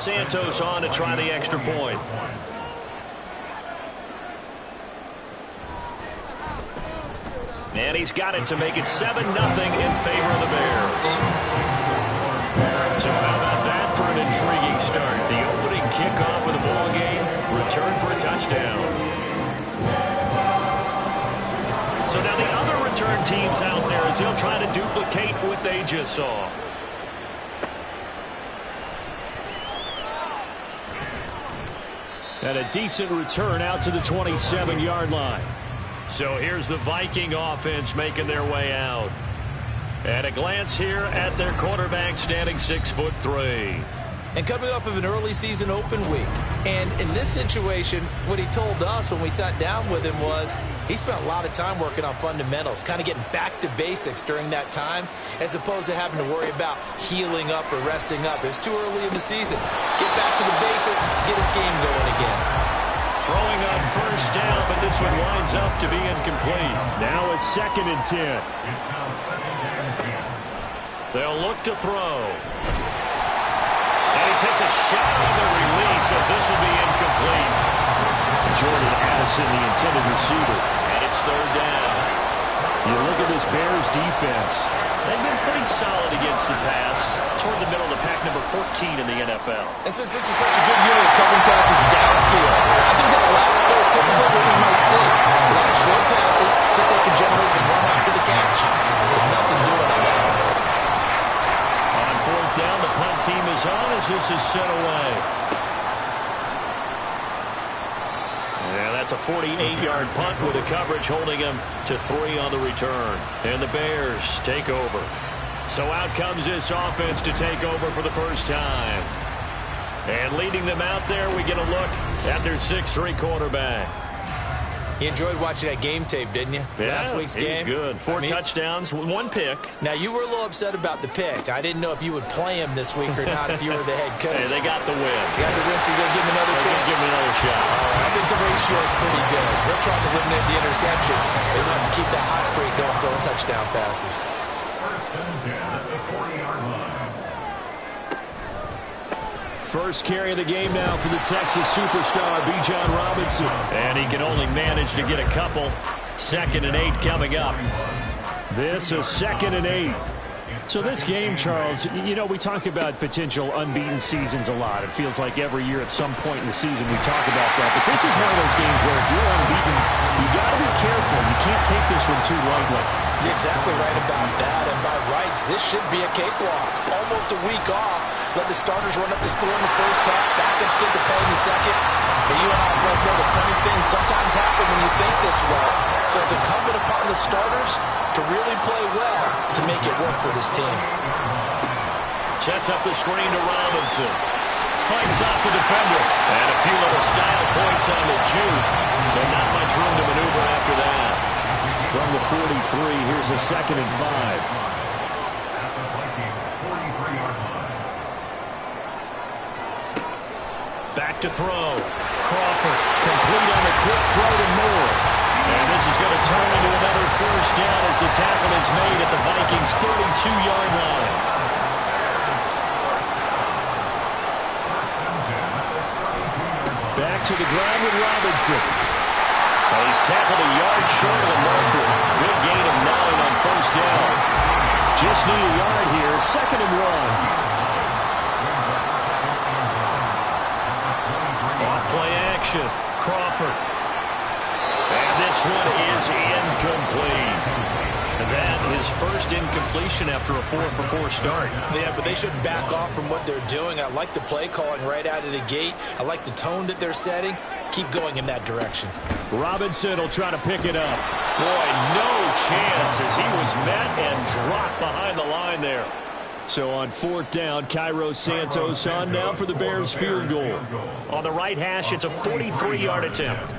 Santos on to try the extra point. And he's got it to make it 7-0 in favor of the Bears. So how about that for an intriguing start? The opening kickoff of the ball game, return for a touchdown. So now the other return teams out there as they'll try to duplicate what they just saw. And a decent return out to the 27-yard line. So here's the Viking offense making their way out. And a glance here at their quarterback standing 6'3". And coming off of an early season open week. And in this situation, what he told us when we sat down with him was he spent a lot of time working on fundamentals, kind of getting back to basics during that time, as opposed to having to worry about healing up or resting up. It's too early in the season. Get back to the basics, get his game going again. Throwing on first down, but this one winds up to be incomplete. Now a 2nd and 10. They'll look to throw. And he takes a shot on the release as this will be incomplete. Jordan Addison, the intended receiver. And it's 3rd down. You look at this Bears defense. They've been pretty solid against the pass. Toward the middle of the pack, number 14 in the NFL. And since this is such a good unit of covering passes downfield, I think that last play is typically what we might see. A lot of short passes, so they can generate some run after the catch. With nothing doing on that. On 4th down, the punt team is on as this is sent away. Yeah, that's a 48-yard punt with the coverage holding him to 3 on the return. And the Bears take over. So out comes this offense to take over for the first time. And leading them out there, we get a look at their 6'3" quarterback. You enjoyed watching that game tape, didn't you? Yeah, Last week's game. Good. 4 touchdowns, 1 pick. Now, you were a little upset about the pick. I didn't know if you would play him this week or not if you were the head coach. Hey, they got the win. You got the win, so you're going to give him another chance? Give him another shot. I think the ratio is pretty good. They're trying to eliminate the interception. They want to keep that hot streak going, throwing touchdown passes. First carry of the game now for the Texas superstar, Bijan Robinson. And he can only manage to get a couple. 2nd and 8 coming up. This is 2nd and 8. So this game, Charles, you know, we talk about potential unbeaten seasons a lot. It feels like every year at some point in the season we talk about that. But this is one of those games where if you're unbeaten, you got to be careful. You can't take this one too lightly. You're exactly right about that. And by rights, this should be a cakewalk. Almost a week off. Let the starters run up the score in the first half. Backups get to play in the second. But you and I both know the funny things sometimes happen when you think this way. So it's incumbent upon the starters to really play well to make it work for this team. Sets up the screen to Robinson. Fights off the defender. And a few little style points on the juke. But not much room to maneuver after that. From the 43, here's a 2nd and 5. Back to throw. Crawford complete on the quick throw to Moore. And this is going to turn into another first down as the tackle is made at the Vikings' 32-yard line. Back to the ground with Robinson. And he's tackled a yard short of the marker. Good gain of 9 on first down. Just need a yard here. 2nd and 1. Off-play action. Crawford. And this one is incomplete. That is first incompletion after a 4-for-4 start. Yeah, but they shouldn't back off from what they're doing. I like the play calling right out of the gate. I like the tone that they're setting. Keep going in that direction. Robinson will try to pick it up. Boy, no chance as he was met and dropped behind the line there. So on 4th down, Cairo Santos on now for the Bears field goal. On the right hash, it's a 43-yard attempt.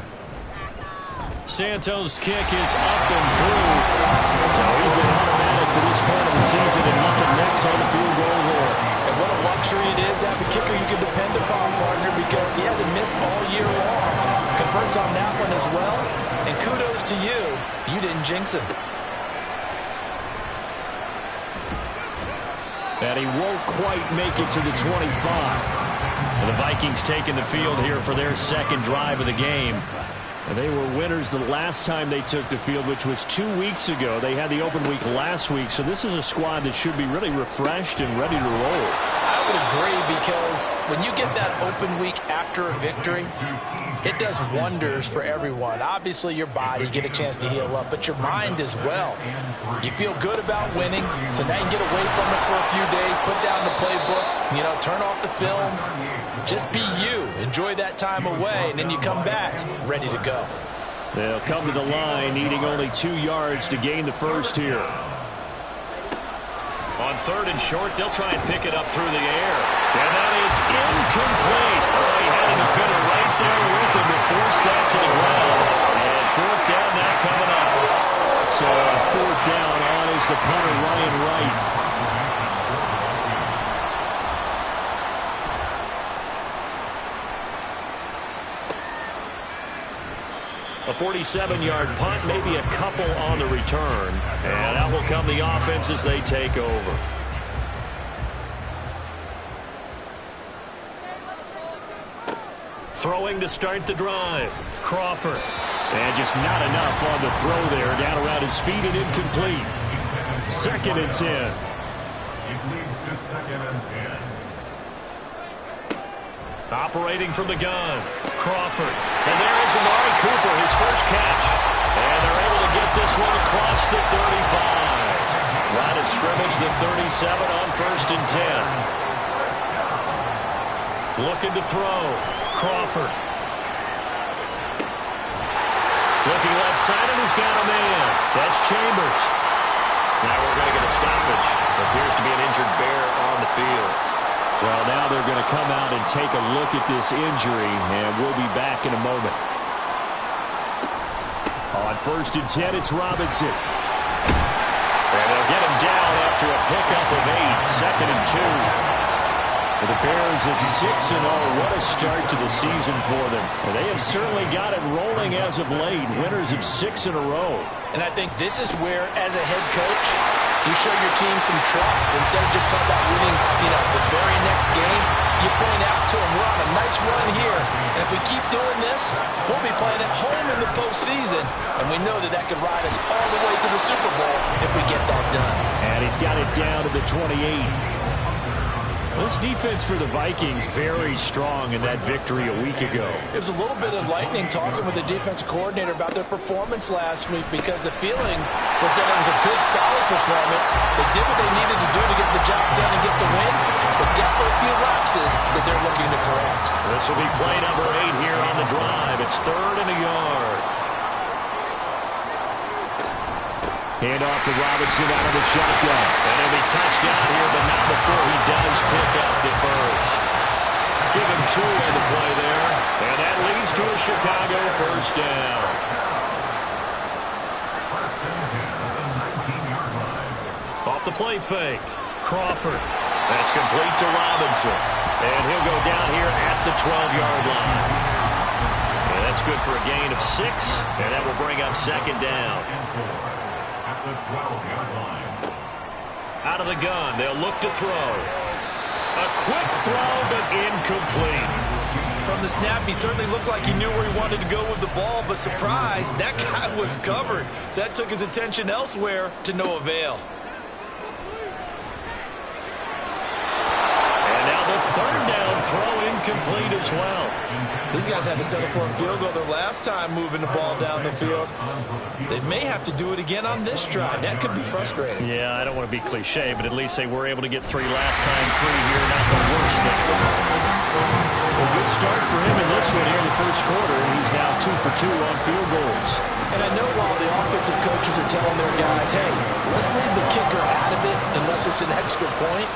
Santos' kick is up and through. So he's been automatic to this point of the season and nothing next on the field goal line. And what a luxury it is to have a kicker you can depend upon, partner, because he hasn't missed all year long. Converts on that one as well. And kudos to you. You didn't jinx him. And he won't quite make it to the 25. The Vikings taking the field here for their second drive of the game. And they were winners the last time they took the field, which was 2 weeks ago. They had the open week last week, so this is a squad that should be really refreshed and ready to roll. I would agree, because when you get that open week after a victory, it does wonders for everyone. Obviously, your body, get a chance to heal up, but your mind as well. You feel good about winning, so now you can get away from it for a few days, put down the playbook, turn off the film. Just be you. Enjoy that time away, and then you come back ready to go. They'll come to the line, needing only 2 yards to gain the first here. On 3rd and short, they'll try and pick it up through the air. And that is incomplete. Oh, he had a defender right there with him to force that to the ground. And 4th down now coming up. So 4th down on is the punter, Ryan Wright. A 47-yard punt, maybe a couple on the return. And out will come the offense as they take over. Throwing to start the drive. Crawford. And just not enough on the throw there. Down around his feet and incomplete. 2nd and 10. It leads to 2nd and 10. Operating from the gun, Crawford. And there is Amari Cooper, his first catch. And they're able to get this one across the 35. Line of scrimmage, the 37 on 1st and 10. Looking to throw, Crawford. Looking left side, and he's got a man. That's Chambers. Now we're going to get a stoppage. Appears to be an injured Bear on the field. Well, now they're going to come out and take a look at this injury, and we'll be back in a moment. On 1st and 10, it's Robinson. And they'll get him down after a pickup of 8, 2nd and 2. For the Bears at 6-0, what a start to the season for them. Well, they have certainly got it rolling as of late, winners of 6 in a row. And I think this is where, as a head coach, you show your team some trust. Instead of just talking about winning, the very next game, you point out to them, we're on a nice run here. And if we keep doing this, we'll be playing at home in the postseason. And we know that could ride us all the way to the Super Bowl if we get that done. And he's got it down to the 28. This defense for the Vikings very strong in that victory a week ago. It was a little bit enlightening talking with the defensive coordinator about their performance last week, because the feeling was that it was a good, solid performance. They did what they needed to do to get the job done and get the win, but definitely a few lapses that they're looking to correct. This will be play number 8 here on the drive. It's 3rd and a yard. Hand off to Robinson out of the shotgun. And he'll be touched down here, but not before he does pick up the first. Give him 2 on the play there. And that leads to a Chicago 1st down. Off the play fake. Crawford. That's complete to Robinson. And he'll go down here at the 12-yard line. And that's good for a gain of 6. And that will bring up 2nd down. The 12-yard line. Out of the gun, they'll look to throw. A quick throw, but incomplete. From the snap, he certainly looked like he knew where he wanted to go with the ball, but surprise, that guy was covered. So that took his attention elsewhere to no avail. And now the 3rd down throw incomplete as well. These guys had to settle for a field goal their last time moving the ball down the field. They may have to do it again on this drive. That could be frustrating. Yeah, I don't want to be cliche, but at least they were able to get 3 last time through here. Not the worst thing. Well, good start for him in this one here in the first quarter. He's now 2 for 2 on field goals. And I know while the offensive coaches are telling their guys, hey, let's leave the kicker out of it unless it's an extra point,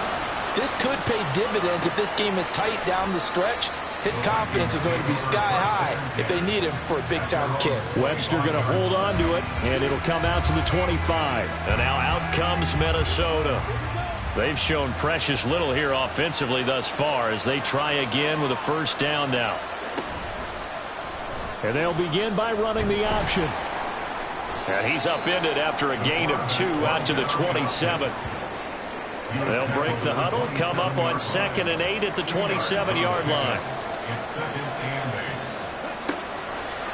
this could pay dividends if this game is tight down the stretch. His confidence is going to be sky high if they need him for a big-time kick. Webster going to hold on to it, and it'll come out to the 25. And now out comes Minnesota. They've shown precious little here offensively thus far as they try again with a 1st down now. And they'll begin by running the option. And he's upended after a gain of 2 out to the 27. They'll break the huddle, come up on 2nd and 8 at the 27-yard line. It's 2nd and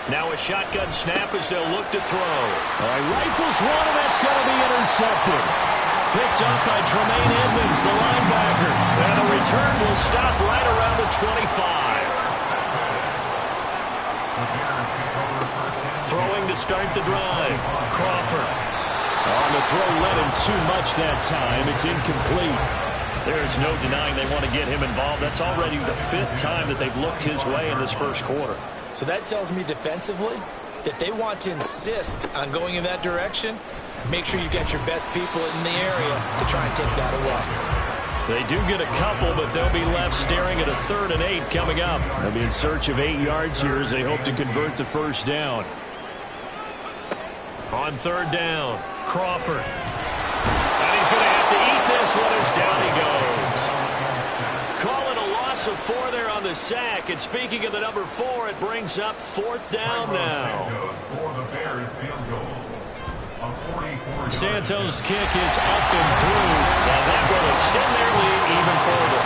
8. Now a shotgun snap as they'll look to throw. All right, rifles one, and that's going to be intercepted. Picked up by Tremaine Edmonds, the linebacker. And the return will stop right around the 25. Throwing to start the drive. Crawford. On the throw, led him too much that time. It's incomplete. There's no denying they want to get him involved. That's already the 5th time that they've looked his way in this first quarter. So that tells me defensively that they want to insist on going in that direction. Make sure you get your best people in the area to try and take that away. They do get a couple, but they'll be left staring at a 3rd and 8 coming up. They'll be in search of 8 yards here as they hope to convert the first down. On 3rd down, Crawford. And he's going to have to eat this one as down he goes. Call it a loss of 4 there on the sack. And speaking of the number 4, it brings up 4th down now. Santos' kick is up and through, and that will extend their lead even further.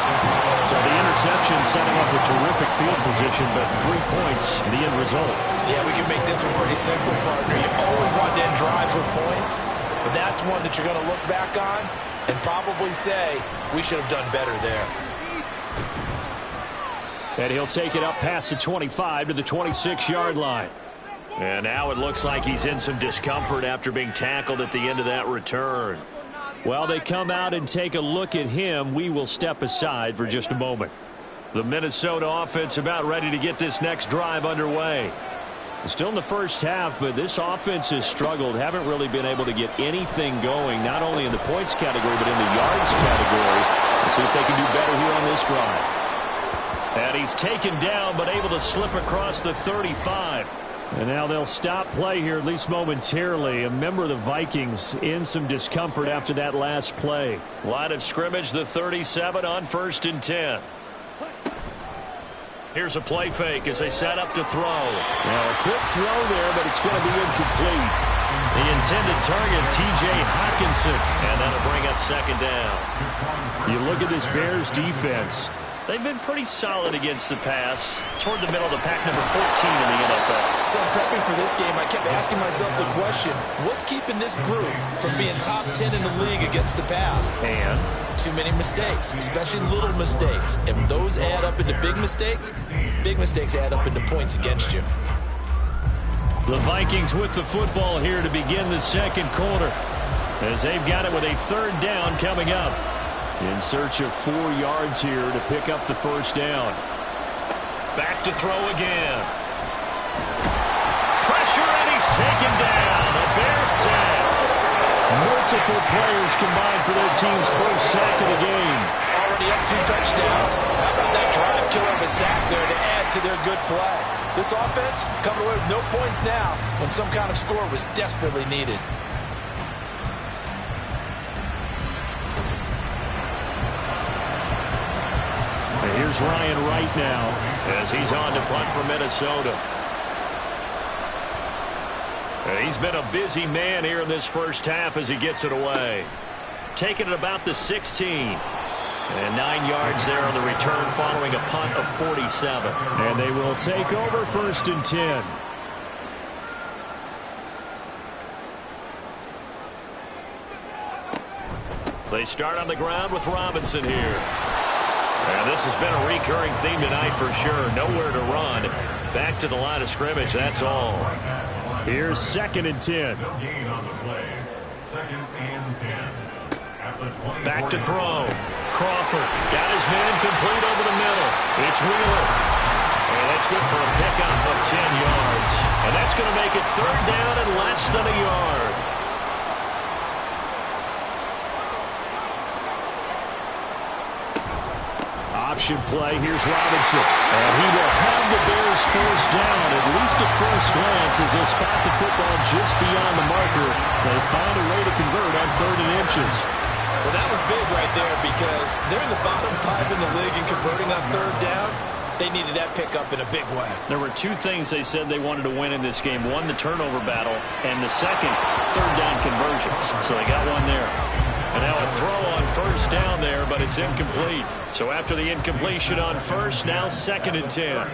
So the interception setting up a terrific field position, but 3 points the end result. Yeah, we can make this one pretty simple, partner. You always want to end drives with points, but that's one that you're going to look back on and probably say, we should have done better there. And he'll take it up past the 25 to the 26-yard line. And now it looks like he's in some discomfort after being tackled at the end of that return. While they come out and take a look at him, we will step aside for just a moment. The Minnesota offense about ready to get this next drive underway. Still in the first half, but this offense has struggled. Haven't really been able to get anything going, not only in the points category, but in the yards category. Let's see if they can do better here on this drive. And he's taken down, but able to slip across the 35. And now they'll stop play here, at least momentarily. A member of the Vikings in some discomfort after that last play. Line of scrimmage, the 37 on 1st and 10. Here's a play fake as they set up to throw. Now a quick throw there, but it's going to be incomplete. The intended target, T.J. Hockenson, and that'll bring up 2nd down. You look at this Bears defense. They've been pretty solid against the pass, toward the middle of the pack, number 14 in the NFL. So prepping for this game, I kept asking myself the question, what's keeping this group from being top 10 in the league against the pass? And? Too many mistakes, especially little mistakes. And when those add up into big mistakes add up into points against you. The Vikings with the football here to begin the second quarter, as they've got it with a 3rd down coming up. In search of 4 yards here to pick up the first down. Back to throw again. Pressure, and he's taken down. A Bears sack. Multiple players combined for their team's first sack of the game. Already up 2 touchdowns. How about that drive killer of a sack there to add to their good play? This offense coming away with no points now when some kind of score was desperately needed. Here's Ryan Wright now as he's on to punt for Minnesota. And he's been a busy man here in this first half as he gets it away. Taking it about the 16. And 9 yards there on the return following a punt of 47. And they will take over 1st and 10. They start on the ground with Robinson here. And this has been a recurring theme tonight for sure. Nowhere to run. Back to the line of scrimmage, that's all. Here's 2nd and 10. Back to throw. Crawford got his man complete over the middle. It's Wheeler. And that's good for a pickup of 10 yards. And that's going to make it 3rd down and less than a yard. Option play. Here's Robinson. And he will have the Bears first down, at least at first glance, as they'll spot the football just beyond the marker. They find a way to convert on 3rd and inches. Well, that was big right there because they're in the bottom 5 in the league and converting on 3rd down. They needed that pickup in a big way. There were 2 things they said they wanted to win in this game. One, the turnover battle, and the second, 3rd down conversions. So they got one there. And now a throw on first down there, but it's incomplete. So after the incompletion on first, now 2nd and 10.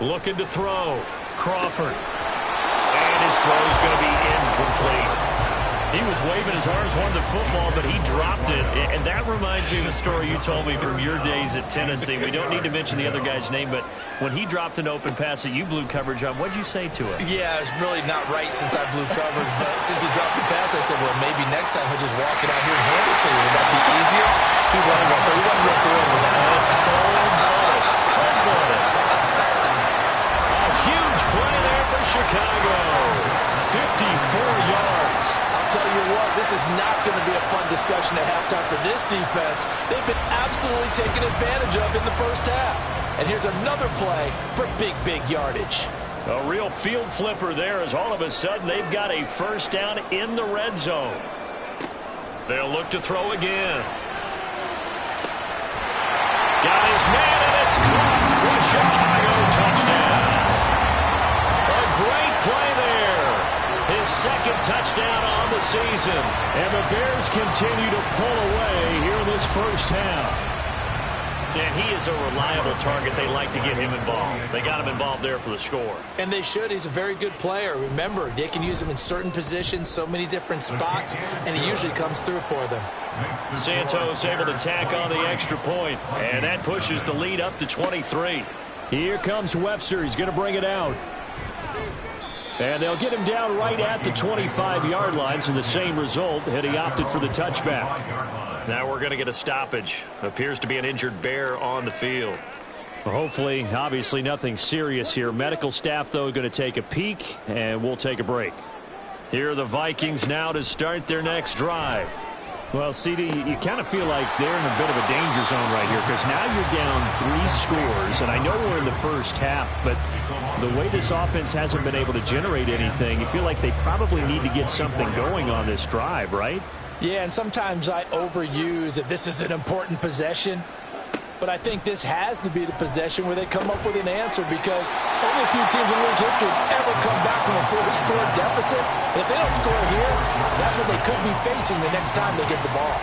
Looking to throw. Crawford. And his throw is going to be incomplete. He was waving his arms, wanted the football, but he dropped it. And that reminds me of the story you told me from your days at Tennessee. We don't need to mention the other guy's name, but when he dropped an open pass that you blew coverage on, what'd you say to it? Yeah, it's really not right since I blew coverage, but since he dropped the pass, I said, well, maybe next time he'll just walk it out here and hand it to you. Would that be easier? He wasn't real thrilled with that. A huge play there for Chicago. 54 yards. I'll tell you what, this is not going to be a fun discussion at halftime for this defense. They've been absolutely taken advantage of in the first half. And here's another play for big yardage. A real field flipper there as all of a sudden they've got a first down in the red zone. They'll look to throw again. Got his man, and it's caught for a Chicago touchdown. A great play there. His 2nd touchdown on the season. And the Bears continue to pull away here in this first half. And he is a reliable target. They like to get him involved. They got him involved there for the score. And they should. He's a very good player. Remember, they can use him in certain positions, so many different spots, and he usually comes through for them. Santos able to tack on the extra point, and that pushes the lead up to 23. Here comes Webster. He's going to bring it out. And they'll get him down right at the 25-yard line, so the same result, had he opted for the touchback. Now we're going to get a stoppage. Appears to be an injured Bear on the field. Well, hopefully, obviously nothing serious here. Medical staff, though, going to take a peek, and we'll take a break. Here are the Vikings now to start their next drive. Well, CD, you kind of feel like they're in a bit of a danger zone right here because now you're down 3 scores, and I know we're in the first half, but the way this offense hasn't been able to generate anything, you feel like they probably need to get something going on this drive, right? Yeah, and sometimes I overuse that this is an important possession, but I think this has to be the possession where they come up with an answer because only a few teams in league history ever come back from a 4-score deficit. And if they don't score here, that's what they could be facing the next time they get the ball.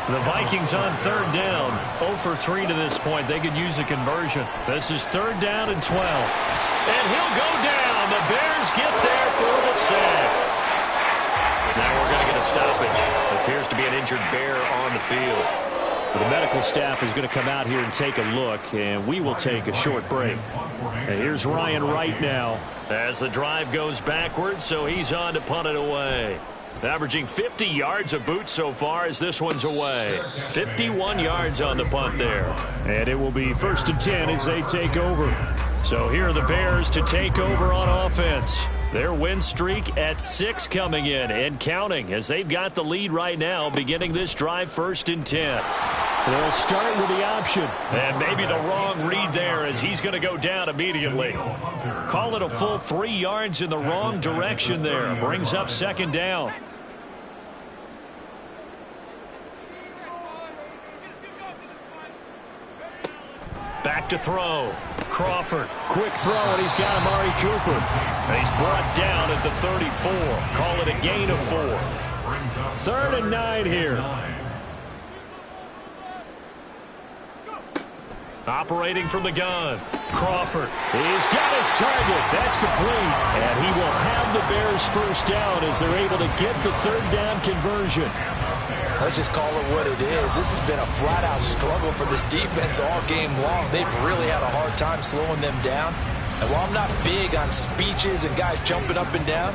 The Vikings on 3rd down, 0 for 3 to this point. They could use a conversion. This is 3rd down and 12. And he'll go down. The Bears get there for the sack. Now we're going to get a stoppage. Appears to be an injured Bear on the field. The medical staff is going to come out here and take a look, and we will take a short break. And here's Ryan Wright now as the drive goes backwards, so he's on to punt it away. Averaging 50 yards a boot so far as this one's away. 51 yards on the punt there. And it will be 1st and 10 as they take over. So here are the Bears to take over on offense. Their win streak at 6 coming in and counting as they've got the lead right now beginning this drive 1st and 10. They'll start with the option. And maybe the wrong read there as he's going to go down immediately. Call it a full 3 yards in the wrong direction there. Brings up 2nd down. Back to throw. Crawford. Quick throw, and he's got Amari Cooper. And he's brought down at the 34. Call it a gain of 4. 3rd and 9 here. Operating from the gun. Crawford. He's got his target. That's complete. And he will have the Bears first down as they're able to get the 3rd down conversion. Let's just call it what it is. This has been a flat-out struggle for this defense all game long. They've really had a hard time slowing them down. And while I'm not big on speeches and guys jumping up and down,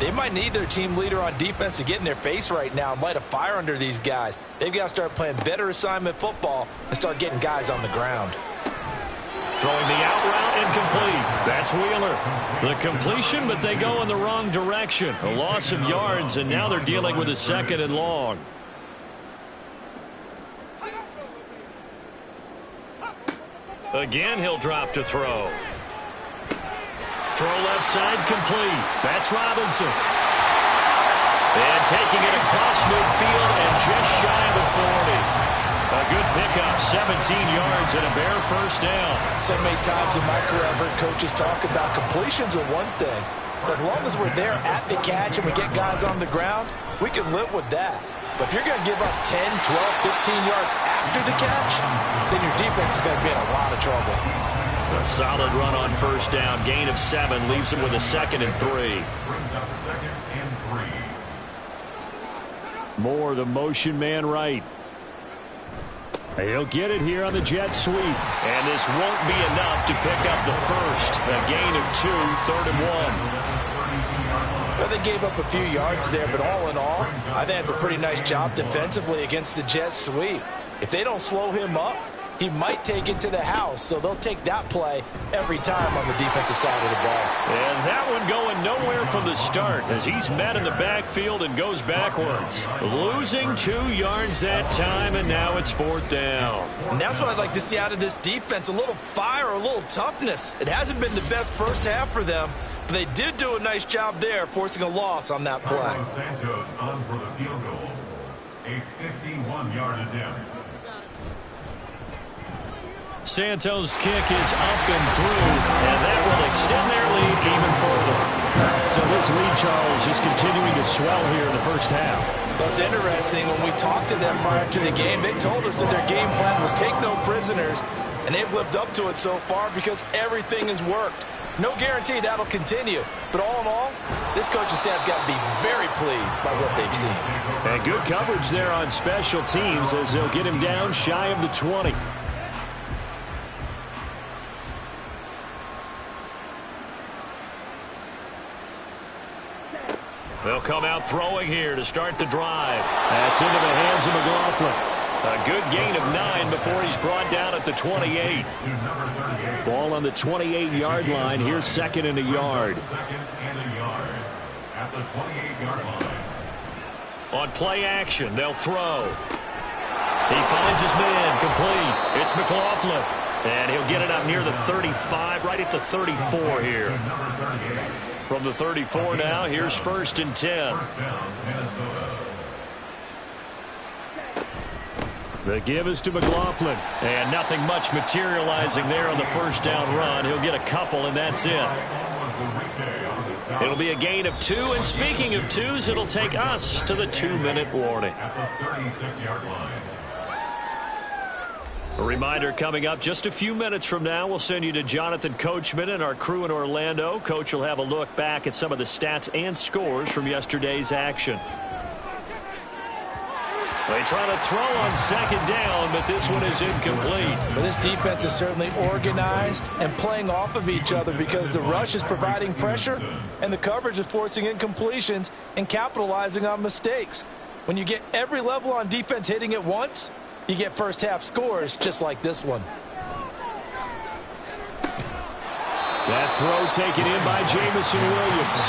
they might need their team leader on defense to get in their face right now and light a fire under these guys. They've got to start playing better assignment football and start getting guys on the ground. Throwing the out route incomplete. That's Wheeler. The completion, but they go in the wrong direction. A loss of yards, and now they're dealing with a 2nd and long. Again, he'll drop to throw. Throw left side complete. That's Robinson. And taking it across midfield and just shy of the 40. A good pickup, 17 yards and a Bear first down. So many times in my career I've heard coaches talk about completions are one thing. But as long as we're there at the catch and we get guys on the ground, we can live with that. But if you're going to give up 10, 12, 15 yards after the catch, then your defense is going to be in a lot of trouble. A solid run on first down. Gain of 7 leaves him with a 2nd and 3. Brings up 2nd and 3. Moore, the motion man right. He'll get it here on the jet sweep. And this won't be enough to pick up the first. A gain of 2, 3rd and 1. Well, they gave up a few yards there, but all in all, I think it's a pretty nice job defensively against the jet sweep. If they don't slow him up, he might take it to the house, so they'll take that play every time on the defensive side of the ball. And that one going nowhere from the start as he's met in the backfield and goes backwards. Losing 2 yards that time, and now it's 4th down. And that's what I'd like to see out of this defense, a little fire, a little toughness. It hasn't been the best first half for them, but they did do a nice job there, forcing a loss on that play. Carlos Santos on for the field goal. A 51-yard attempt. Santos' kick is up and through, and that will extend their lead even further. So this lead, Charles, is continuing to swell here in the first half. Well, it's interesting. When we talked to them prior to the game, they told us that their game plan was take no prisoners, and they've lived up to it so far because everything has worked. No guarantee that'll continue. But all in all, this coaching staff's got to be very pleased by what they've seen. And good coverage there on special teams as they'll get him down shy of the 20. They'll come out throwing here to start the drive. That's into the hands of McLaughlin. A good gain of 9 before he's brought down at the 28. Ball on the 28-yard line. Here's 2nd and a yard. 2nd and a yard at the 28-yard line. On play action, they'll throw. He finds his man complete. It's McLaughlin. And he'll get it up near the 35, right at the 34 here. From the 34 now, here's 1st and 10. The give is to McLaughlin. And nothing much materializing there on the first down run. He'll get a couple, and that's it. It'll be a gain of 2, and speaking of 2s, it'll take us to the 2-minute warning. At the 36-yard line. A reminder coming up just a few minutes from now, we'll send you to Jonathan Coachman and our crew in Orlando. Coach will have a look back at some of the stats and scores from yesterday's action. They try to throw on 2nd down, but this one is incomplete. But this defense is certainly organized and playing off of each other because the rush is providing pressure and the coverage is forcing incompletions and capitalizing on mistakes. When you get every level on defense hitting at once, you get first half scores just like this one. That throw taken in by Jamison Williams.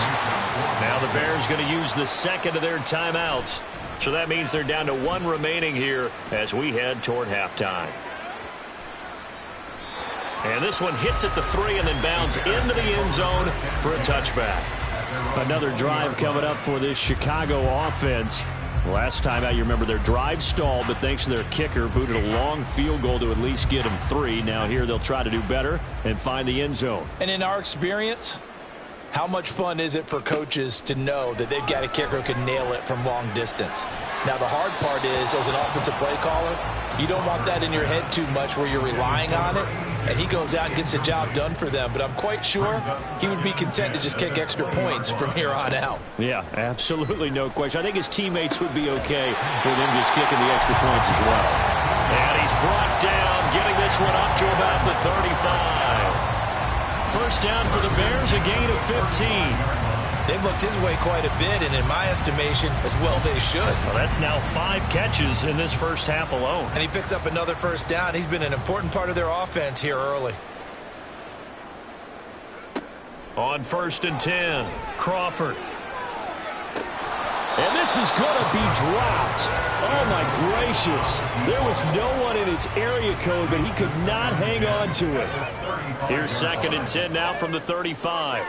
Now the Bears going to use the 2nd of their timeouts. So that means they're down to 1 remaining here as we head toward halftime. And this one hits at the 3 and then bounds into the end zone for a touchback. Another drive coming up for this Chicago offense. Last time out, you remember their drive stalled, but thanks to their kicker, booted a long field goal to at least get them 3. Now here they'll try to do better and find the end zone. And in our experience, how much fun is it for coaches to know that they've got a kicker who can nail it from long distance? Now, the hard part is, as an offensive play caller, you don't want that in your head too much where you're relying on it, and he goes out and gets the job done for them. But I'm quite sure he would be content to just kick extra points from here on out. Yeah, absolutely no question. I think his teammates would be okay with him just kicking the extra points as well. And he's brought down, getting this one up to about the 35. First down for the Bears, a gain of 15. They've looked his way quite a bit, and in my estimation, as well they should. Well, that's now 5 catches in this first half alone. And he picks up another first down. He's been an important part of their offense here early. On 1st and 10, Crawford. And this is going to be dropped. Oh, my gracious. There was no one in his area code, but he could not hang on to it. Here's 2nd and 10 now from the 35.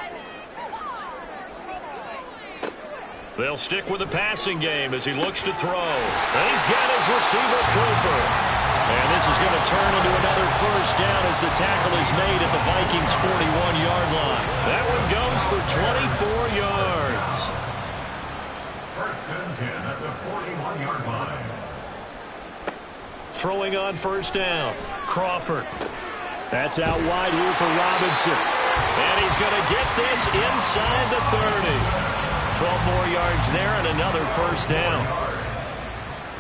They'll stick with the passing game as he looks to throw. And he's got his receiver, Cooper. And this is going to turn into another first down as the tackle is made at the Vikings' 41-yard line. That one goes for 24 yards. 1st and 10. 41-yard line. Throwing on first down. Crawford. That's out wide here for Robinson. And he's going to get this inside the 30. 12 more yards there and another first down.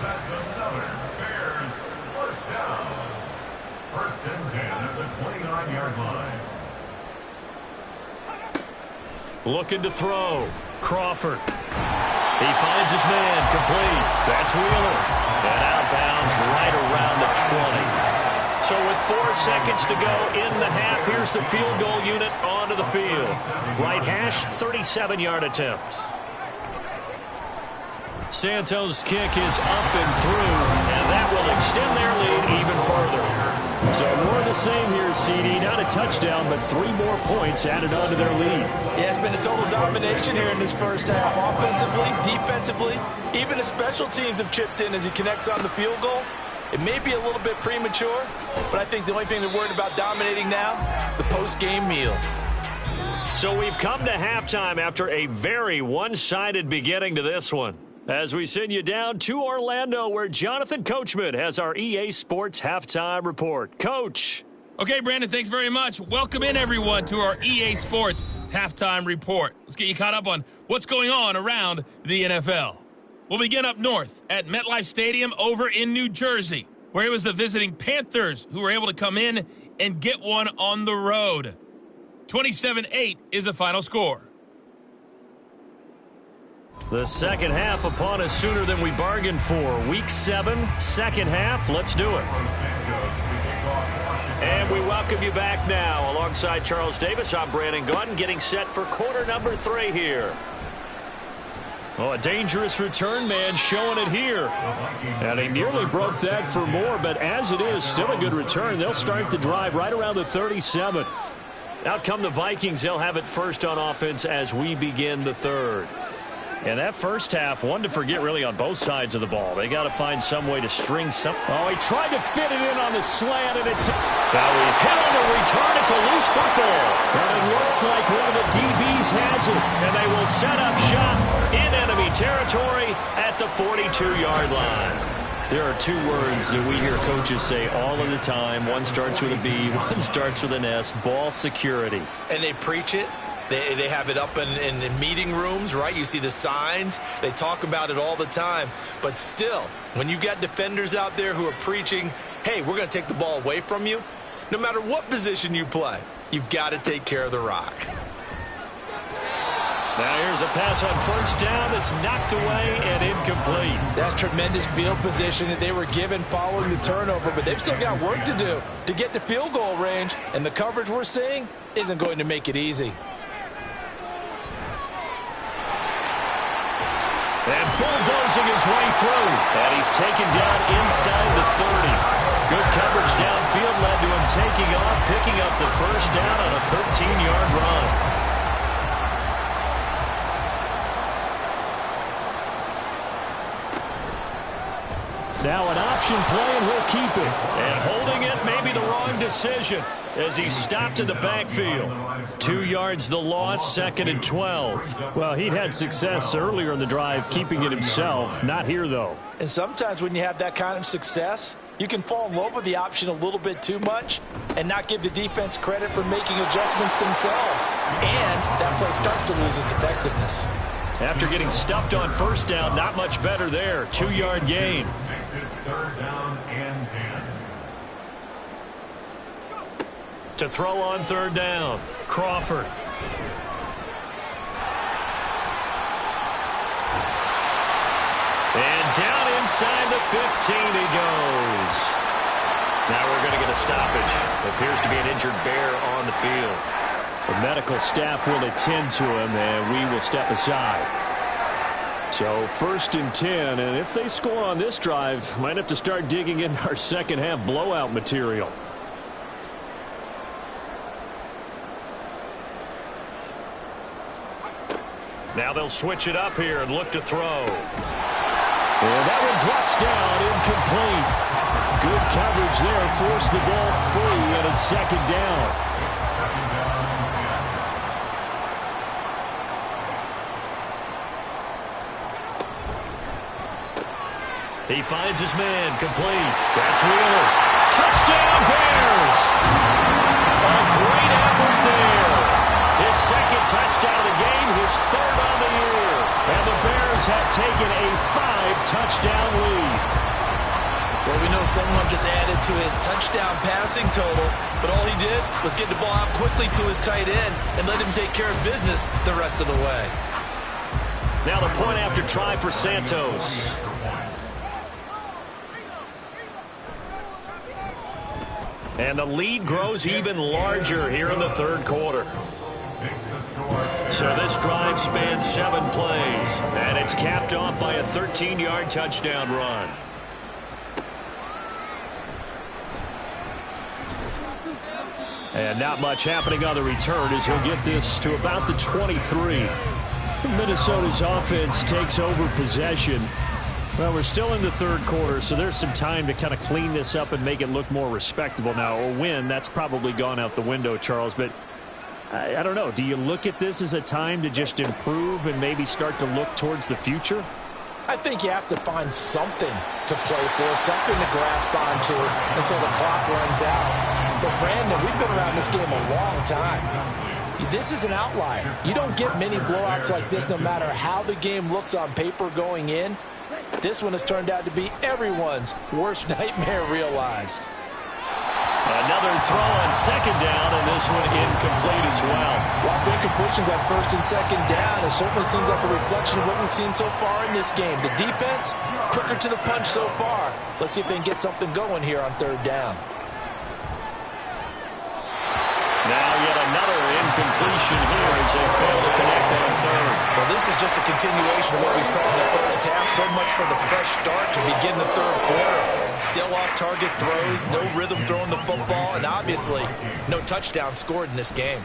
That's another Bears first down. First and 10 at the 29-yard line. Looking to throw. Crawford. He finds his man. Complete. That's Wheeler. And outbounds right around the 20. So with 4 seconds to go in the half, here's the field goal unit onto the field. Right hash, 37-yard attempt. Santos' kick is up and through, and that will extend their lead even further. So more of the same here, CD. Not a touchdown, but 3 more points added onto their lead. Yeah, it's been a total domination here in this first half. Offensively, defensively, even the special teams have chipped in as he connects on the field goal. It may be a little bit premature, but I think the only thing they're worried about dominating now, the post-game meal. So we've come to halftime after a very one-sided beginning to this one. As we send you down to Orlando, where Jonathan Coachman has our EA Sports Halftime Report. Coach. Okay, Brandon, thanks very much. Welcome in, everyone, to our EA Sports Halftime Report. Let's get you caught up on what's going on around the NFL. We'll begin up north at MetLife Stadium over in New Jersey, where it was the visiting Panthers who were able to come in and get one on the road. 27-8 is the final score. The second half upon us sooner than we bargained for. Week 7, second half. Let's do it. And we welcome you back now. Alongside Charles Davis, I'm Brandon Gaudin, getting set for quarter number 3 here. Oh, a dangerous return man showing it here. And he nearly broke that for more, but as it is, still a good return. They'll start the drive right around the 37. Out come the Vikings. They'll have it first on offense as we begin the third. And that first half, one to forget really on both sides of the ball. They got to find some way to string some. Oh, he tried to fit it in on the slant, and it's... Now he's hit on the return. It's a loose football. And it looks like one of the DBs has it. And they will set up shop in enemy territory at the 42-yard line. There are 2 words that we hear coaches say all of the time. One starts with a B, one starts with an S. Ball security. And they preach it. They have it up in meeting rooms, right? You see the signs. They talk about it all the time. But still, when you've got defenders out there who are preaching, hey, we're going to take the ball away from you, no matter what position you play, you've got to take care of the rock. Now here's a pass on first down that's knocked away and incomplete. That's tremendous field position that they were given following the turnover, but they've still got work to do to get to field goal range, and the coverage we're seeing isn't going to make it easy. And bulldozing his way through. And he's taken down inside the 30. Good coverage downfield led to him taking off, picking up the first down on a 13-yard run. Now an option play, and he'll keep it. And holding it may be the wrong decision as he stopped in the backfield. 2 yards the loss, 2nd and 12. Well, he'd had success earlier in the drive keeping it himself. Not here, though. And sometimes when you have that kind of success, you can fall in love with the option a little bit too much and not give the defense credit for making adjustments themselves. And that play starts to lose its effectiveness. After getting stuffed on first down, not much better there. 2-yard gain. Makes it 3rd down and 10. To throw on 3rd down, Crawford. And down inside the 15 he goes. Now we're going to get a stoppage. Appears to be an injured Bear on the field. The medical staff will attend to him, and we will step aside. So 1st and 10, and if they score on this drive, might have to start digging in our second half blowout material. Now they'll switch it up here and look to throw. And that one drops down, incomplete. Good coverage there, forced the ball free, and it's 2nd down. He finds his man, complete. That's Wheeler. Touchdown, Bears! A great effort there. His second touchdown of the game, his third on the year. And the Bears have taken a 5-touchdown lead. Well, we know someone just added to his touchdown passing total, but all he did was get the ball out quickly to his tight end and let him take care of business the rest of the way. Now the point after try for Santos. And the lead grows even larger here in the third quarter. So this drive spans 7 plays, and it's capped off by a 13-yard touchdown run. And not much happening on the return as he'll get this to about the 23. Minnesota's offense takes over possession. Well, we're still in the third quarter, so there's some time to kind of clean this up and make it look more respectable. Now, a win, that's probably gone out the window, Charles, but I don't know. Do you look at this as a time to just improve and maybe start to look towards the future? I think you have to find something to play for, something to grasp onto until the clock runs out. But, Brandon, we've been around this game a long time. This is an outlier. You don't get many blowouts like this no matter how the game looks on paper going in. This one has turned out to be everyone's worst nightmare realized. Another throw on second down, and this one incomplete as well. While incompletions on first and second down, it certainly seems like a reflection of what we've seen so far in this game. The defense, quicker to the punch so far. Let's see if they can get something going here on third down. Now yet another incompletion here as they fail to connect on third. Well, this is just a continuation of what we saw in the first half. So much for the fresh start to begin the third quarter. Still off-target throws, no rhythm throwing the football, and obviously no touchdown scored in this game.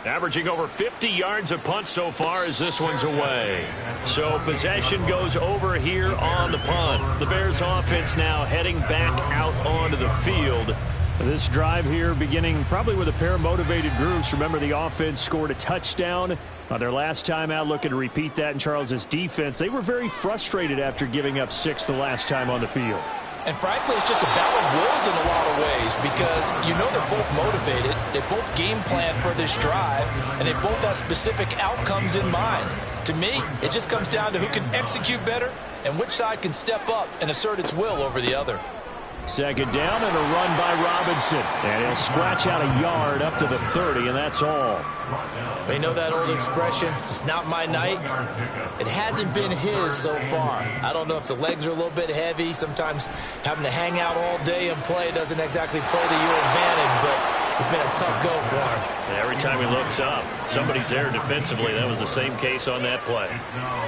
Averaging over 50 yards a punt so far as this one's away. So possession goes over here on the punt. The Bears offense now heading back out onto the field. This drive here beginning probably with a pair of motivated groups. Remember, the offense scored a touchdown on their last time out, looking to repeat that in Charles's defense. They were very frustrated after giving up 6 the last time on the field. And frankly, it's just a battle of wills in a lot of ways because you know they're both motivated, they both game plan for this drive, and they both have specific outcomes in mind. To me, it just comes down to who can execute better and which side can step up and assert its will over the other. Second down and a run by Robinson. And he'll scratch out a yard up to the 30, and that's all. We know that old expression, it's not my night. It hasn't been his so far. I don't know if the legs are a little bit heavy. Sometimes having to hang out all day and play doesn't exactly play to your advantage, but it's been a tough go for him. Every time he looks up, somebody's there defensively. That was the same case on that play.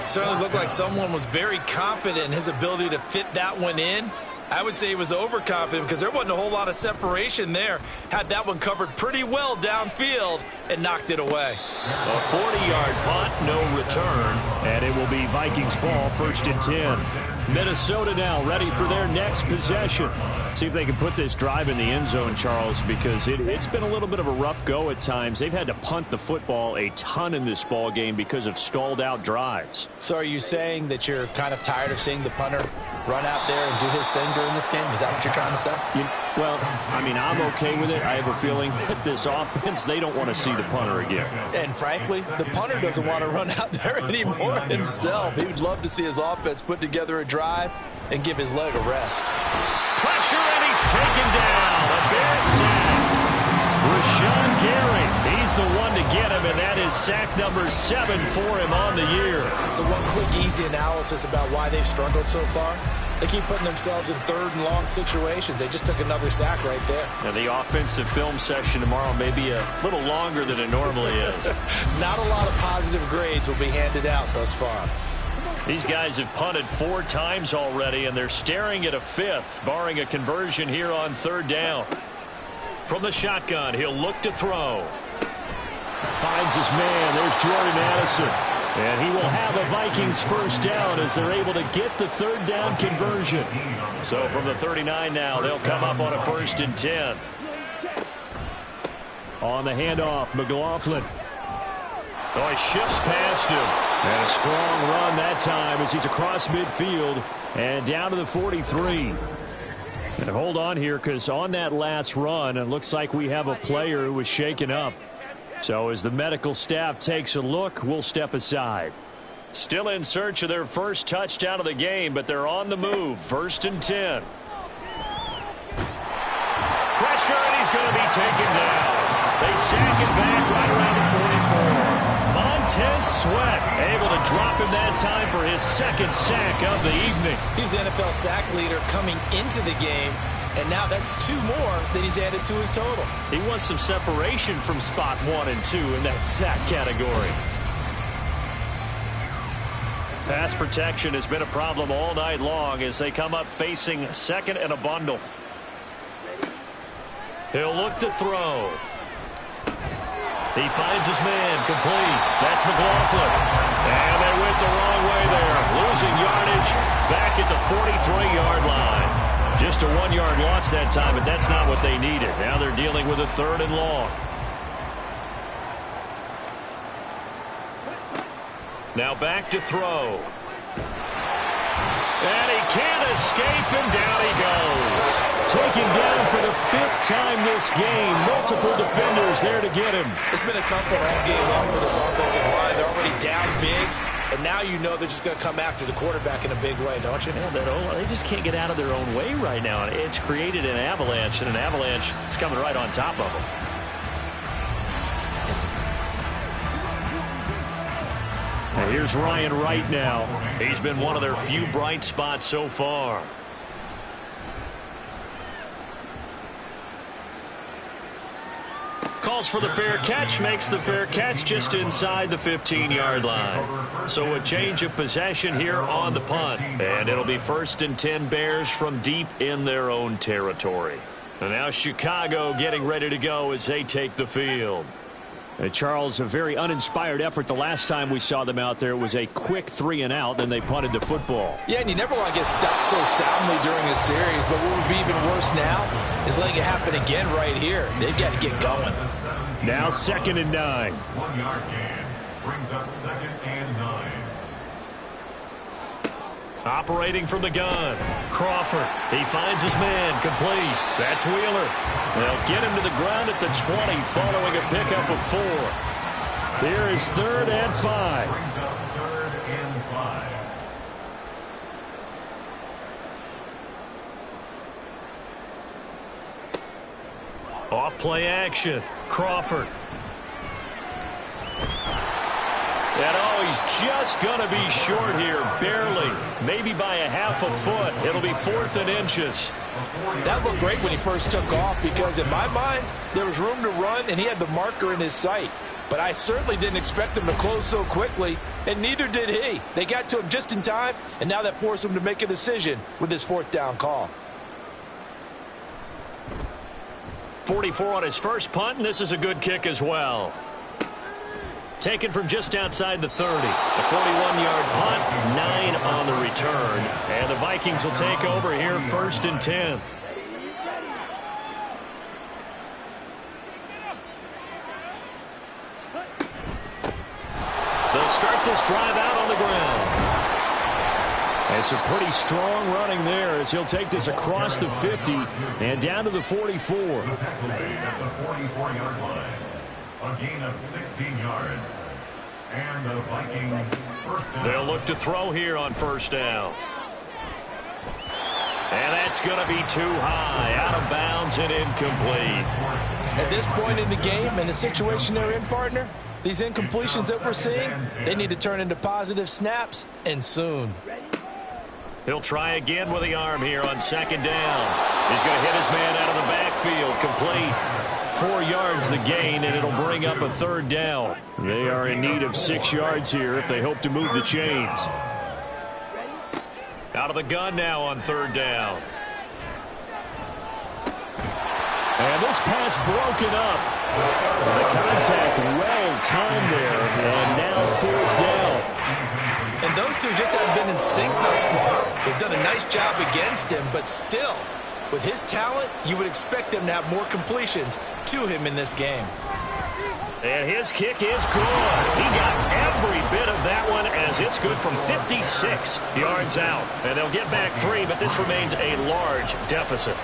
Certainly looked like someone was very confident in his ability to fit that one in. I would say he was overconfident because there wasn't a whole lot of separation there. Had that one covered pretty well downfield and knocked it away. A 40-yard punt, no return, and it will be Vikings ball, 1st and 10. Minnesota now ready for their next possession. See if they can put this drive in the end zone, Charles, because it's been a little bit of a rough go at times. They've had to punt the football a ton in this ball game because of stalled out drives. So are you saying that you're kind of tired of seeing the punter run out there and do his thing during this game? Is that what you're trying to say? Well, I mean, I'm okay with it. I have a feeling that this offense, they don't want to see the punter again. And frankly, the punter doesn't want to run out there anymore himself. He would love to see his offense put together a drive and give his leg a rest. Pressure, and he's taken down. A Bears sack. Rashawn Gary, he's the one to get him, and that is sack number 7 for him on the year. So one quick, easy analysis about why they've struggled so far. They keep putting themselves in third and long situations. They just took another sack right there. Now, the offensive film session tomorrow may be a little longer than it normally is. Not a lot of positive grades will be handed out thus far. These guys have punted 4 times already, and they're staring at a 5th, barring a conversion here on 3rd down. From the shotgun, he'll look to throw. Finds his man. There's Jordan Addison. And he will have a Vikings 1st down as they're able to get the 3rd down conversion. So from the 39 now, they'll come up on a 1st and 10. On the handoff, McLaughlin. Oh, he shifts past him. And a strong run that time as he's across midfield and down to the 43. And hold on here, because on that last run, it looks like we have a player who was shaken up. So as the medical staff takes a look, we'll step aside. Still in search of their first touchdown of the game, but they're on the move. 1st and 10. Pressure, and he's going to be taken down. They sack it back right around the 44. Montez Sweat able to drop him that time for his 2nd sack of the evening. He's the NFL sack leader coming into the game, and now that's 2 more that he's added to his total. He wants some separation from spot 1 and 2 in that sack category. Pass protection has been a problem all night long as they come up facing 2nd and a bundle. He'll look to throw. He finds his man complete. That's McLaughlin. And they went the wrong way there. Losing yardage back at the 43-yard line. Just a 1-yard loss that time, but that's not what they needed. Now they're dealing with a 3rd and long. Now back to throw. And he can't escape, and down he goes. Taken down for the 5th time this game. Multiple defenders there to get him. It's been a tough one all game long for this offensive line. They're already down big, and now you know they're just going to come after the quarterback in a big way, don't you? Yeah, they just can't get out of their own way right now. It's created an avalanche, and an avalanche is coming right on top of them. And here's Ryan Wright now. He's been one of their few bright spots so far. Calls for the fair catch, makes the fair catch just inside the 15-yard line. So a change of possession here on the punt. And it'll be 1st and 10 Bears from deep in their own territory. And now Chicago getting ready to go as they take the field. Charles, a very uninspired effort. The last time we saw them out there was a quick 3-and-out, then they punted the football. Yeah, and you never want to get stopped so soundly during a series, but what would be even worse now is letting it happen again right here. They've got to get going. Now 2nd and 9. 1-yard gain brings up 2nd and 9. Operating from the gun. Crawford. He finds his man. Complete. That's Wheeler. They'll get him to the ground at the 20 following a pickup of 4. Here is 3rd and 5. Brings up 3rd and 5. Off play action. Crawford. And he's just going to be short here, barely. Maybe by a half a foot. It'll be 4th and inches. That looked great when he first took off because, in my mind, there was room to run, and he had the marker in his sight. But I certainly didn't expect him to close so quickly, and neither did he. They got to him just in time, and now that forced him to make a decision with his 4th down call. 44 on his first punt, and this is a good kick as well. Taken from just outside the 30. A 41-yard punt, 9 on the return. And the Vikings will take over here 1st and 10. They'll start this drive out on the ground. And some pretty strong running there as he'll take this across the 50 and down to the 44. The tackle made at the 44-yard line. A gain of 16 yards. And the Vikings first down. They'll look to throw here on 1st down. And that's going to be too high. Out of bounds and incomplete. At this point in the game and the situation they're in, partner, these incompletions that we're seeing, they need to turn into positive snaps, and soon. He'll try again with the arm here on 2nd down. He's going to hit his man out of the backfield. Complete. 4 yards the gain, and it'll bring up a 3rd down. They are in need of 6 yards here if they hope to move the chains. Out of the gun now on 3rd down. And this pass broken up. The contact well timed there, and now 4th down. And those two just haven't been in sync thus far. They've done a nice job against him, but still, with his talent, you would expect them to have more completions to him in this game. And his kick is good. He got every bit of that one as it's good from 56 yards out. And they'll get back 3, but this remains a large deficit.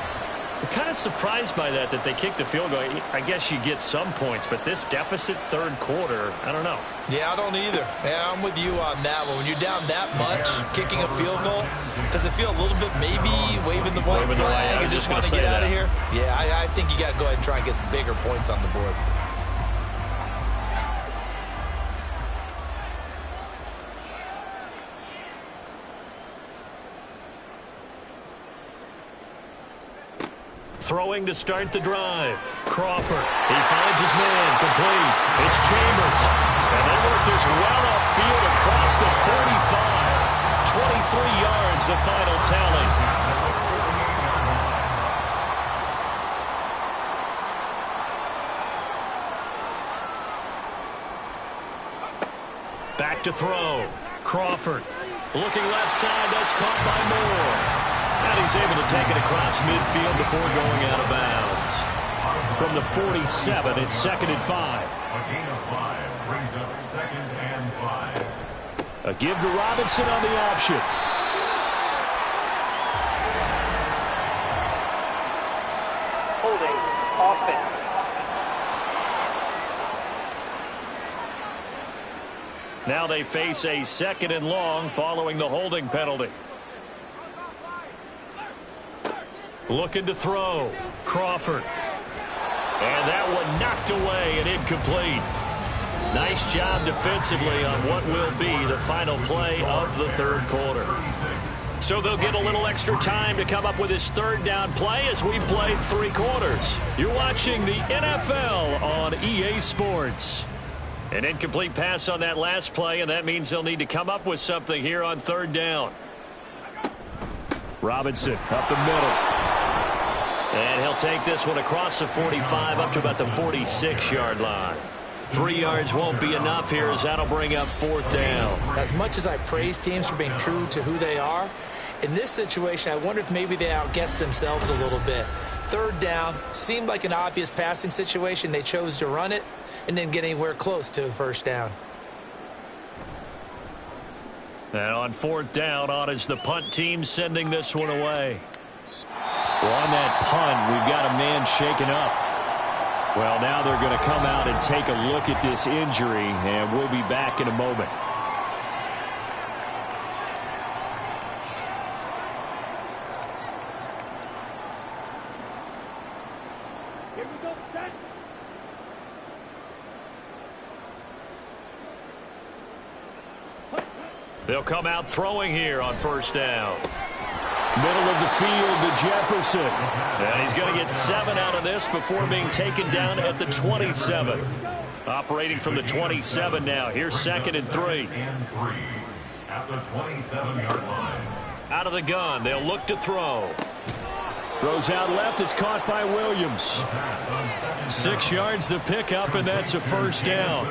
I'm kind of surprised by that they kicked the field goal. I guess you get some points, but this deficit third quarter, I don't know. Yeah, I don't either. Yeah, I'm with you on that one. When you're down that much, kicking a field goal, does it feel a little bit maybe waving the white flag and just want to get out of here? Yeah, I think you got to go ahead and try and get some bigger points on the board. Throwing to start the drive. Crawford. He finds his man. Complete. It's Chambers. And they work this well upfield across the 45. 23 yards, the final tally. Back to throw. Crawford. Looking left side. That's caught by Moore. And he's able to take it across midfield before going out of bounds. From the 47, it's 2nd and 5. A gain of 5 brings up 2nd and 5. A give to Robinson on the option. Holding offense. Now they face a 2nd and long following the holding penalty. Looking to throw. Crawford. And that one knocked away and incomplete. Nice job defensively on what will be the final play of the third quarter. So they'll get a little extra time to come up with his third down play as we've played 3 quarters. You're watching the NFL on EA Sports. An incomplete pass on that last play, and that means they'll need to come up with something here on third down. Robinson up the middle. And he'll take this one across the 45 up to about the 46-yard line. 3 yards won't be enough here as that'll bring up 4th down. As much as I praise teams for being true to who they are, in this situation, I wonder if maybe they outguessed themselves a little bit. 3rd down seemed like an obvious passing situation. They chose to run it and didn't get anywhere close to the 1st down. And on 4th down, on is the punt team sending this one away. Well, on that punt, we've got a man shaken up. Well, now they're going to come out and take a look at this injury, and we'll be back in a moment. Here we go, set. They'll come out throwing here on 1st down. Middle of the field to Jefferson. And he's going to get 7 out of this before being taken down at the 27. Operating from the 27 now. Here's 2nd and 3. At the 27-yard line. Out of the gun. They'll look to throw. Throws out left. It's caught by Williams. 6 yards the pickup, and that's a 1st down.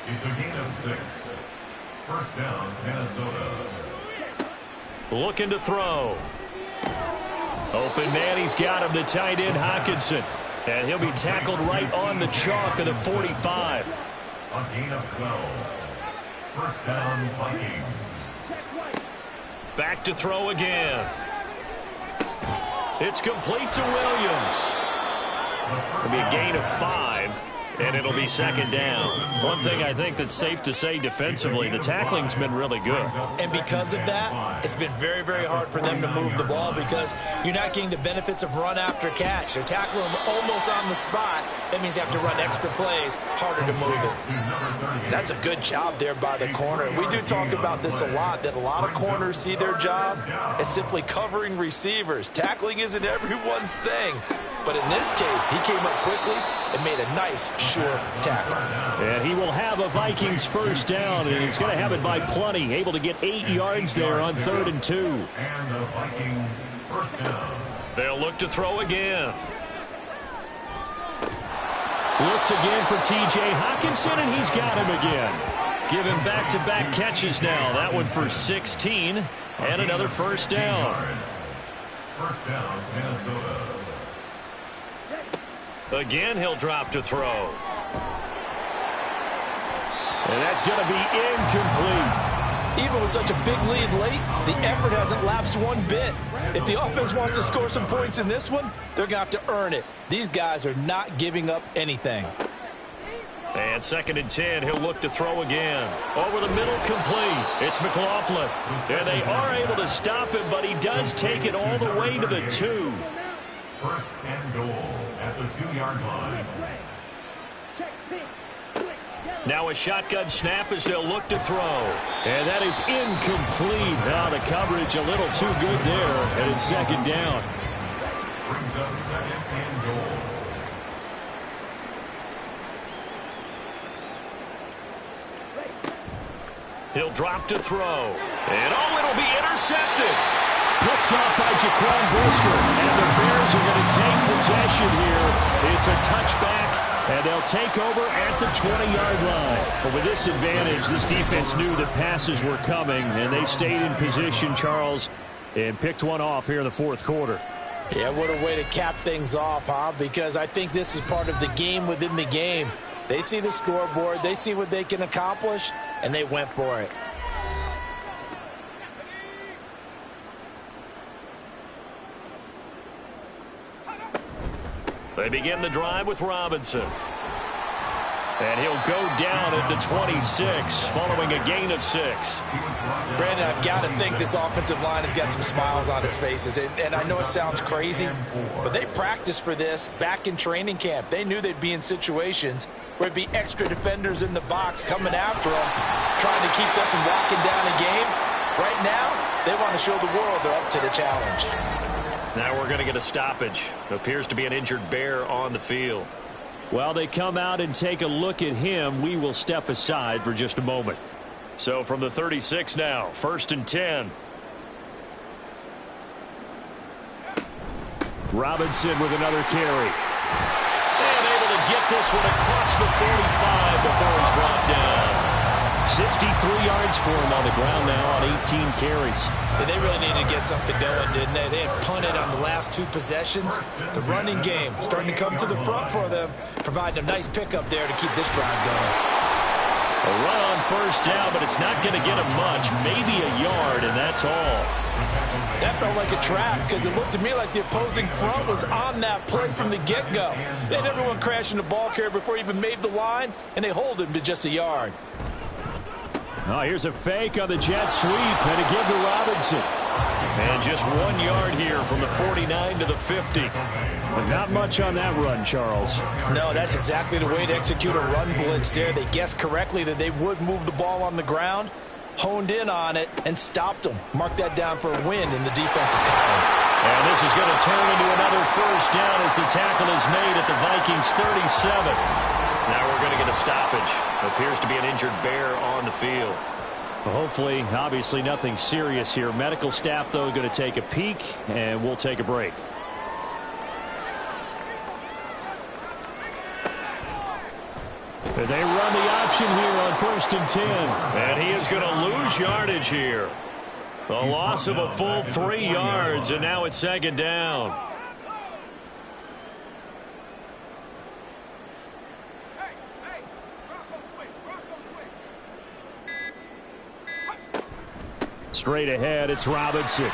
It's a gain of 6. 1st down, Minnesota. Looking to throw. Open man, he's got him, the tight end Hockenson. And he'll be tackled right on the chalk of the 45. A gain of 12. 1st down, Vikings. Back to throw again. It's complete to Williams. It'll be a gain of 5. And it'll be 2nd down. One thing I think that's safe to say defensively, the tackling's been really good. And because of that, it's been very, very hard for them to move the ball because you're not getting the benefits of run after catch. They're tackling them almost on the spot. That means you have to run extra plays, harder to move it. That's a good job there by the corner. We do talk about this a lot, that a lot of corners see their job as simply covering receivers. Tackling isn't everyone's thing. But in this case, he came up quickly and made a nice, sure tackle. And he will have a Vikings 1st down, and he's going to have it by plenty. Able to get 8 yards there on 3rd and 2. And the Vikings 1st down. They'll look to throw again. Looks again for T.J. Hockenson, and he's got him again. Give him back-to-back catches now. That one for 16, and another 1st down. 1st down, Minnesota. Again, he'll drop to throw. And that's going to be incomplete. Even with such a big lead late, the effort hasn't lapsed one bit. If the offense wants to score some points in this one, they're going to have to earn it. These guys are not giving up anything. And 2nd and 10, he'll look to throw again. Over the middle, complete. It's McLaughlin. And they are able to stop him, but he does take it all the way to the 2. 1st and goal at the 2-yard line. Now a shotgun snap as they'll look to throw. And that is incomplete. Now the coverage a little too good there, and it's 2nd down. Brings up 2nd and goal. He'll drop to throw. And it'll be intercepted. Picked off by Jaquan Brisker. And the Bears are going to take possession here. It's a touchback, and they'll take over at the 20-yard line. But with this advantage, this defense knew the passes were coming, and they stayed in position, Charles, and picked one off here in the 4th quarter. Yeah, what a way to cap things off, huh? Because I think this is part of the game within the game. They see the scoreboard, they see what they can accomplish, and they went for it. They begin the drive with Robinson. And he'll go down at the 26, following a gain of 6. Brandon, I've got to think this offensive line has got some smiles on its faces. And I know it sounds crazy, but they practiced for this back in training camp. They knew they'd be in situations where it'd be extra defenders in the box coming after them, trying to keep them from locking down a game. Right now, they want to show the world they're up to the challenge. Now we're going to get a stoppage. Appears to be an injured Bear on the field. While they come out and take a look at him, we will step aside for just a moment. So from the 36 now, 1st and 10. Robinson with another carry. And able to get this one across the 45 before he's brought down. 63 yards for him on the ground now on 18 carries. And they really needed to get something going, didn't they? They had punted on the last 2 possessions. The running game starting to come to the front for them, providing a nice pickup there to keep this drive going. A run on 1st down, but it's not going to get him much. Maybe a yard, and that's all. That felt like a trap because it looked to me like the opposing front was on that play from the get-go. They had everyone crashing the ball carrier before he even made the line, and they hold him to just a yard. Oh, here's a fake on the jet sweep, and a give to Robinson. And just 1 yard here from the 49 to the 50. But not much on that run, Charles. No, that's exactly the way to execute a run blitz there. They guessed correctly that they would move the ball on the ground, honed in on it, and stopped them. Mark that down for a win in the defense's column. And this is going to turn into another 1st down as the tackle is made at the Vikings 37. Now we're going to get a stoppage. Appears to be an injured Bear on the field. Well, hopefully, obviously nothing serious here. Medical staff, though, going to take a peek, and we'll take a break. And they run the option here on 1st and 10. And he is going to lose yardage here. A loss of a full 3 yards, and now it's 2nd down. Straight ahead, it's Robinson.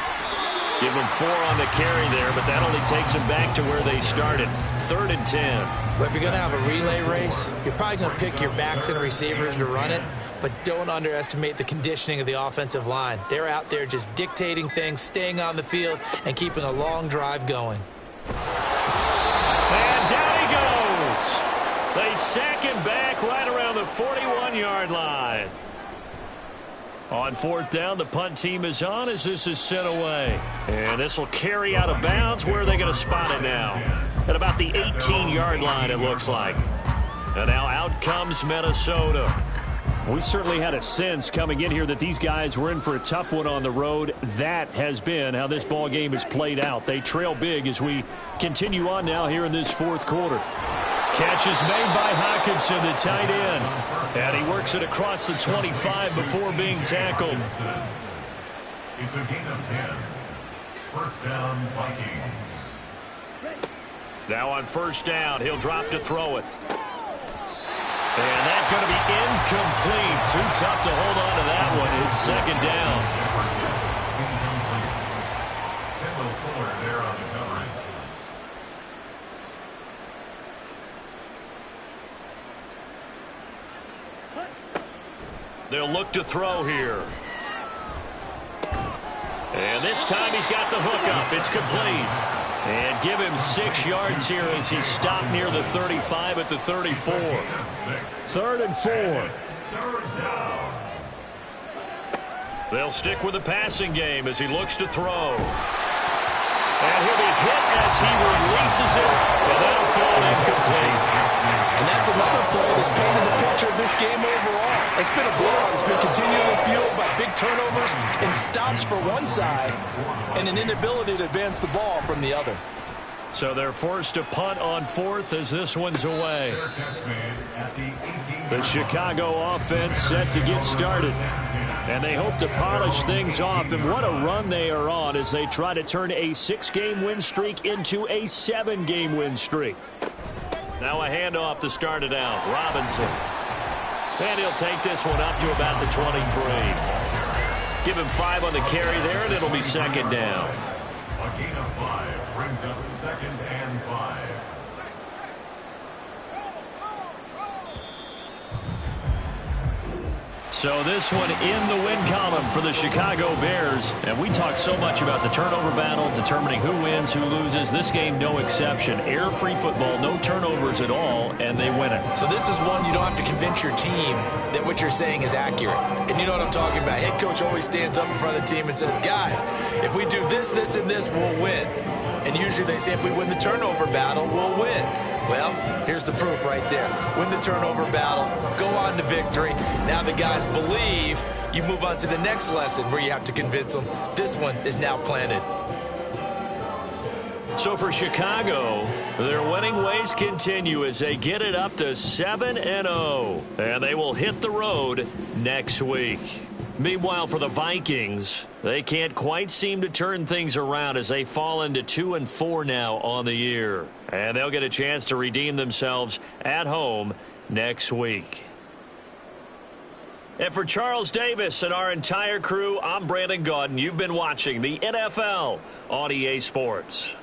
Give him 4 on the carry there, but that only takes him back to where they started. 3rd and 10. But if you're going to have a relay race, you're probably going to pick your backs and receivers to run it, but don't underestimate the conditioning of the offensive line. They're out there just dictating things, staying on the field, and keeping a long drive going. And down he goes. They sack him back right around the 41-yard line. On 4th down, the punt team is on as this is sent away. And this will carry out of bounds. Where are they going to spot it now? At about the 18-yard line, it looks like. And now out comes Minnesota. We certainly had a sense coming in here that these guys were in for a tough one on the road. That has been how this ball game has played out. They trail big as we continue on now here in this 4th quarter. Catch is made by Hockenson, the tight end. And he works it across the 25 before being tackled. It's a gain of 10. 1st down, Vikings. Now on first down, he'll drop to throw it. And that's going to be incomplete. Too tough to hold on to that one. It's second down. Kendall Fuller there on the coverage. They'll look to throw here. And this time he's got the hook up. It's complete. And give him 6 yards here as he stopped near the 35 at the 34. 3rd and 4. They'll stick with the passing game as he looks to throw. And he'll be hit as he releases it. And that'll fall incomplete. And that's another play that's painted the picture of this game overall. It's been a blowout. It's been continually fueled by big turnovers and stops for one side and an inability to advance the ball from the other. So they're forced to punt on 4th as this one's away. The Chicago offense set to get started. And they hope to polish things off. And what a run they are on as they try to turn a 6-game win streak into a 7-game win streak. Now a handoff to start it out. Robinson. And he'll take this one up to about the 23. Give him 5 on the carry there, and it'll be second down. A gain of 5 brings up 2nd and 5. So this one in the win column for the Chicago Bears. And we talk so much about the turnover battle, determining who wins, who loses. This game, no exception. Air-free football, no turnovers at all, and they win it. So this is one you don't have to convince your team that what you're saying is accurate. And you know what I'm talking about. Head coach always stands up in front of the team and says, guys, if we do this, this, and this, we'll win. And usually they say if we win the turnover battle, we'll win. Well, here's the proof right there. Win the turnover battle, go on to victory. Now the guys believe. You move on to the next lesson where you have to convince them. This one is now planted. So for Chicago, their winning ways continue as they get it up to 7-0. And they will hit the road next week. Meanwhile, for the Vikings, they can't quite seem to turn things around as they fall into 2-4 now on the year. And they'll get a chance to redeem themselves at home next week. And for Charles Davis and our entire crew, I'm Brandon Gaudin. You've been watching the NFL on EA Sports.